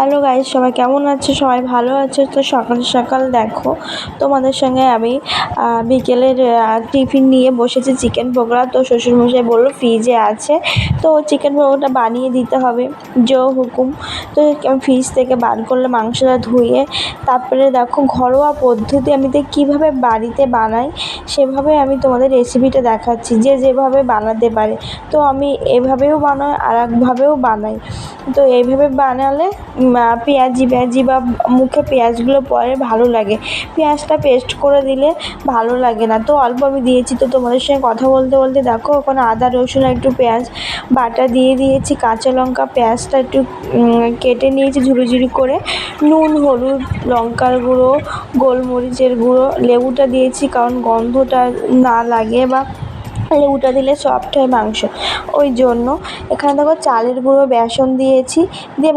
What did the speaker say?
Hello guys, সবাই কেমন আছো? সবাই ভালো আছো তো? সকাল সকাল দেখো, তোমাদের সঙ্গে আমি বিকেলের টিফিন নিয়ে বসেছি চিকেন পকোড়া। তো শ্বশুরমশাই বললো ফ্রিজে আছে, তো চিকেন পকোড়াটা বানিয়ে দিতে হবে, জো হুকুম। তো আমি ফ্রিজ থেকে বার করলে মাংসটা ধুয়ে, তারপরে দেখো ঘরোয়া পদ্ধতি আমি কীভাবে বাড়িতে বানাই সেভাবে আমি তোমাদের রেসিপিটা দেখাচ্ছি, যে যেভাবে বানাতে পারে। তো আমি এভাবেও বানাই আর একভাবেও বানাই। তো এইভাবে বানালে পেঁয়াজি বা মুখে পেঁয়াজগুলো পড়ে ভালো লাগে, পেঁয়াজটা পেস্ট করে দিলে ভালো লাগে না। তো অল্প আমি দিয়েছি। তো তোমাদের সঙ্গে কথা বলতে বলতে দেখো ওখানে আদা রসুন একটু পেঁয়াজ বাটা দিয়ে দিয়েছি, কাঁচা লঙ্কা পেঁয়াজটা একটু কেটে নিয়েছি ঝুড়ি করে, নুন হলুদ লঙ্কার গুঁড়ো গোলমরিচের গুঁড়ো, লেবুটা দিয়েছি কারণ গন্ধটা না লাগে বা লেবুটা দিলে সফট হয় মাংস, ওই জন্য। এখানে দেখো চালের গুঁড়ো বেসন দিয়েছি, দিয়ে